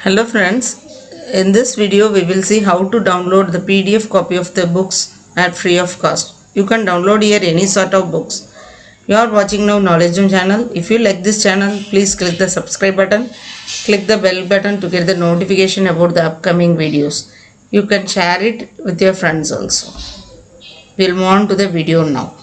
Hello friends, in this video we will see how to download the PDF copy of the books at free of cost. You can download here any sort of books. You are watching now Knowledge Zone channel. If you like this channel, please click the subscribe button, click the bell button to get the notification about the upcoming videos. You can share it with your friends also. We'll move on to the video now.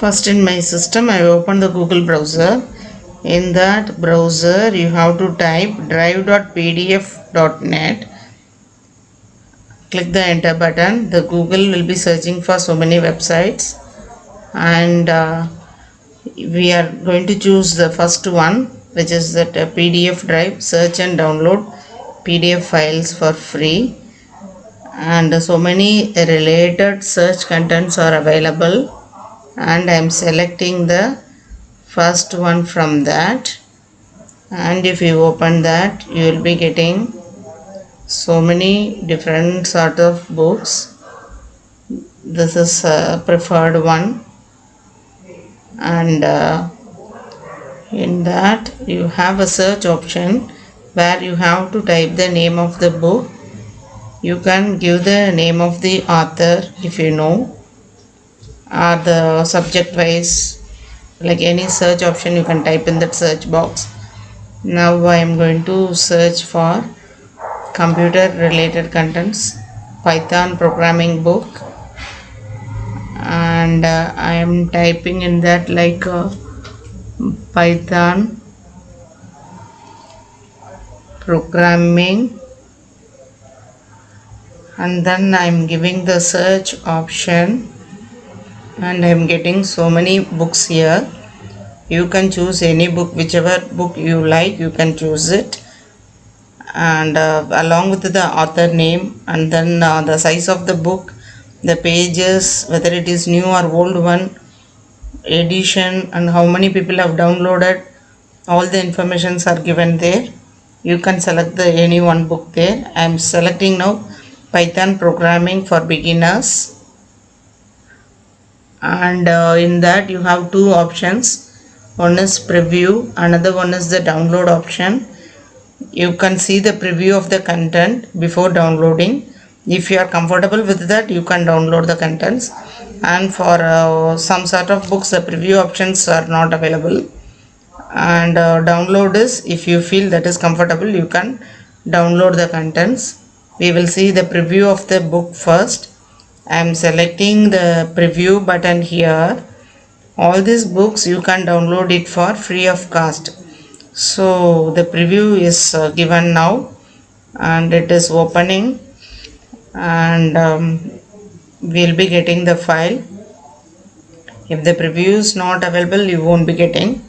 First in my system I open the Google browser. In that browser you have to type drive.pdf.net. Click the enter button. The Google will be searching for so many websites and we are going to choose the first one, which is that PDF drive. Search and download PDF files for free, and so many related search contents are available, and I am selecting the first one from that. And if you open that, you will be getting so many different sort of books. This is a preferred one, and in that you have a search option where you have to type the name of the book. You can give the name of the author if you know, or the subject wise, like any search option you can type in that search box. Now I am going to search for computer related contents, Python programming book, and I am typing in that like Python programming, and then I am giving the search option and I am getting so many books here. You can choose any book, whichever book you like you can choose it, and along with the author name, and then the size of the book, the pages, whether it is new or old one, edition, and how many people have downloaded. All the informations are given there. You can select the any one book there. I am selecting now Python programming for beginners, and in that you have two options. One is preview, another one is the download option. You can see the preview of the content before downloading. If you are comfortable with that, you can download the contents, and for some sort of books the preview options are not available, and download is, if you feel that is comfortable, you can download the contents. We will see the preview of the book first. I am selecting the preview button here. All these books you can download it for free of cost. So the preview is given now, and it is opening, and we'll be getting the file. If the preview is not available, you won't be getting.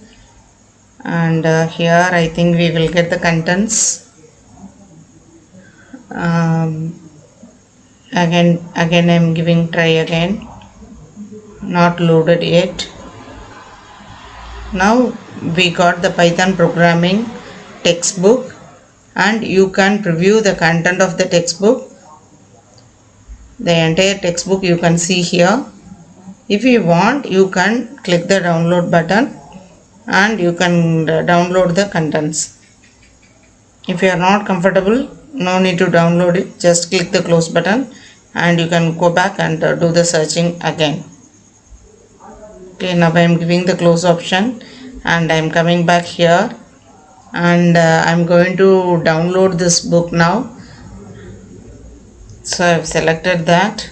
And here I think we will get the contents. Again I'm giving try again, not loaded yet. Now we got the Python programming textbook, and you can preview the content of the textbook. The entire textbook you can see here. If you want, you can click the download button and you can download the contents. If you are not comfortable, no need to download it, just click the close button and you can go back and do the searching again. Okay, now I am giving the close option and I am coming back here, and I am going to download this book now. So I have selected that.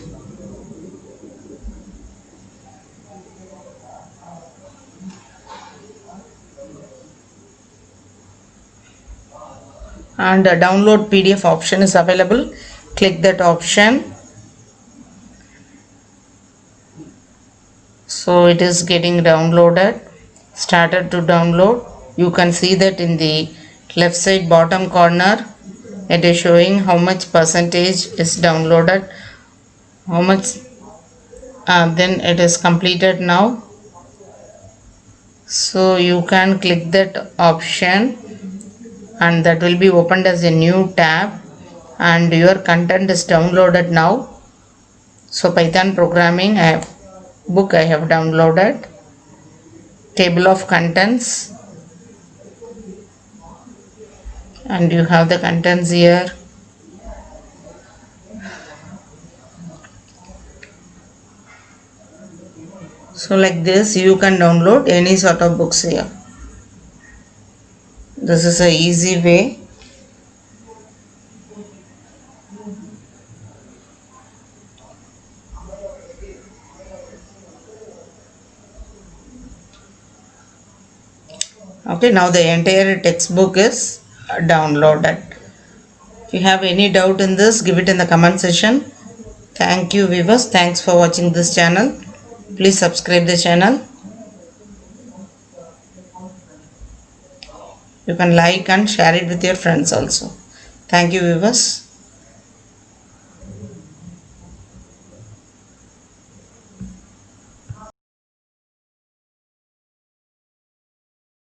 And download PDF option is available. Click that option. So it is getting downloaded, started to download. You can see that in the left side bottom corner it is showing how much percentage is downloaded, how much, then it is completed now. So you can click that option and that will be opened as a new tab, and your content is downloaded now. So Python programming book I have downloaded, table of contents, and you have the contents here. So like this you can download any sort of books here. This is a easy way. Okay, now the entire textbook is downloaded. If you have any doubt in this, give it in the comment section. Thank you viewers. Thanks for watching this channel. Please subscribe the channel. You can like and share it with your friends also. Thank you viewers.